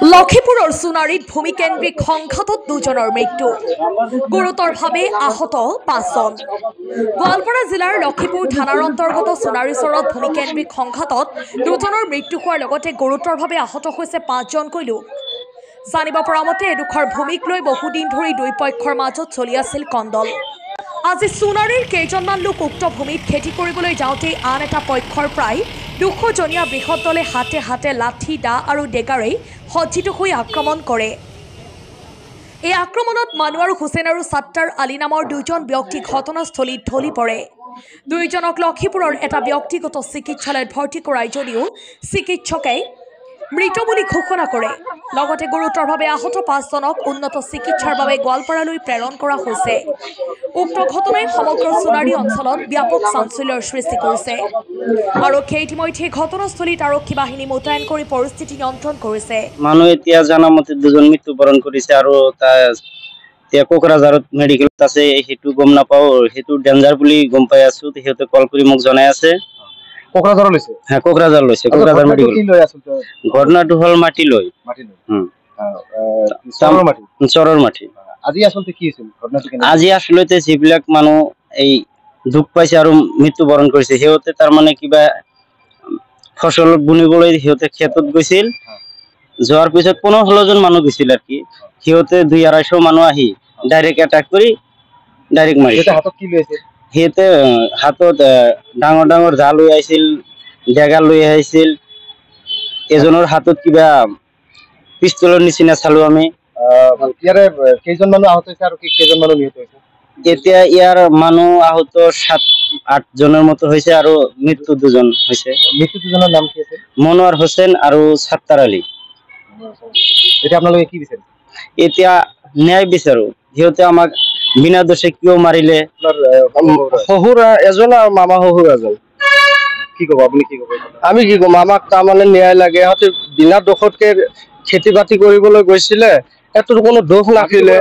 লখিপুৰৰ সোণাৰীত ভূমিকেন্দ্ৰিক সংঘাতত দুজনৰ মৃত্যু, গুৰুতৰভাৱে আহত ৫জন। গোৱালপাৰা জিলাৰ লখিপুৰ থানাৰ অন্তৰ্গত সোণাৰীচৰত ভূমিকেন্দ্ৰিক সংঘাতত দুজনৰ মৃত্যু হোৱাৰ লগতে গুৰুতৰভাৱে আহত হৈছে ৫জনকৈ লোক। জানিব পৰা মতে এডোখৰ ভূমিক লৈ বহুদিন ধৰি দুই পক্ষৰ মাজত চলি আছিল কন্দল। আজি সোণাৰীৰ কেইজনমান লোক উক্ত ভূমিত খেতি কৰিবলৈ যাওঁতে আন এটা পক্ষৰ প্ৰায় ২০০জনীয়া বৃহৎ দলে হাতে হাতে লাঠি দা আৰু ডেগাৰে সজ্জিত হৈ আক্ৰমণ কৰে। এই আক্ৰমণত মানুৱাৰ হুছেইন আৰু ছাত্তাৰ আলী নামৰ দুজন ব্যক্তি ঘটনাস্থলীত ঢলি পৰে। দুয়োজনক লখিপুৰৰ এটা ব্যক্তিগত চিকিৎসালয়ত ভৰ্তি কৰায় যদিও চিকিৎসকে মৃত বুলি ঘোষণা কৰে। লগতে গুৰুতৰভাৱে আহত ৫জনক উন্নত চিকিৎসাৰ বাবে গোৱালপাৰালৈ প্ৰেৰণ কৰা হৈছে। উক্ত ঘটনাই সমগ্ৰ সোণাৰী অঞ্চলত ব্যাপক চাঞ্চল্যৰ সৃষ্টি কৰিছে। আৰক্ষীয়ে ইতিমধ্যে ঘটনাস্থলীত আৰক্ষী বাহিনী মোতায়েন কৰি পৰিস্থিতি নিয়ন্ত্ৰণ কৰিছে। মানুহ এতিয়া জানা মতে দুজন মৃত্যুবৰণ কৰিছে আৰু কোকৰাঝাৰত মেডিকেলত আছে, সেইটো গম নাপাওঁ, সেইটো ডেঞ্জাৰ বুলি গম পাই আছো। সিহঁতে কল কৰি মোক জনাই আছে। কোকৰাঝাৰ লৈছে? হ্যাঁ, কোকৰাঝাৰ লৈছে। কোকৰাঝাৰ মেডিকেল। ঘটনাটো হল মাটি লৈ। চৰৰ মাটি। আজি আসলতে কি হৈছিল ঘটনাটো? আজি আসলতে যিবিলাক মানুহ এই দুখ পাইছে আৰু মৃত্যুবৰণ কৰিছে, সিহঁতে তাৰমানে কিবা ফসল বুনিবলৈ সিহঁতে খেতত গৈছিল। যোৱাৰ পিছত ১৫-১৬জন মানুহ গৈছিল আৰ কি। সিহঁতে ২০০-২৫০ মানুহ আহি ডাইৰেক্ট এটাক কৰি ডাইৰেক্ট মাৰিছে। হাতত কি লৈছে? সিহঁতে হাতত ডাঙৰ ডাঙৰ জাল লৈ আহিছিল, ডেগা লৈ আহিছিল। এজনৰ হাতত কিবা পিস্তলৰ নিচিনা চালো আমি। ইয়াৰে কেইজন মানুহ আহত হৈছে আৰু কেইজন মানুহ নিহত হৈছে? এতিয়া ইয়াৰ মানুহ আহত ৭-৮ জনেৰ মতো হয়েছে আৰু মৃত্যু ২জন হয়েছে। মৃত্যু ২জনেৰ নাম কি আছে? মনোয়াৰ হোসেন আৰু ছাত্তাৰ আলী। এটা আপোনালোকে কি বিচাৰে? এতিয়া ন্যায় বিচাৰো। সিহঁতে আমাক বিনা দোষে কিয় মাৰিলে? শহুর এজন আর মামা শহুর এজন। কি কব আপনি? কি কব? আমি কি কম, আমাক তাৰমানে ন্যায় লাগে। সিহঁতে বিনা দোষতকে খেতি বাতি কৰিবলৈ গৈছিলে, এটোৰ কোনো দোষ নাছিলে।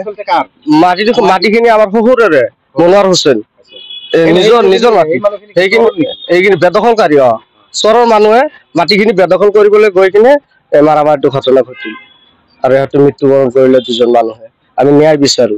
মাটিখিনি আমাৰ শহুৰৰে, মনোৱাৰ হোসেন। নিজৰ মাটি এইখিনি বেদখলকাৰী। চৰৰ মানুহে মাটিখিনি বেদখল কৰিবলৈ গৈ কিনে মাৰামাৰিটো ঘটনা ঘটিল আৰু সিহঁতে মৃত্যুবৰণ কৰিলে ২জন মানুহে। আমি ন্যায় বিচাৰো।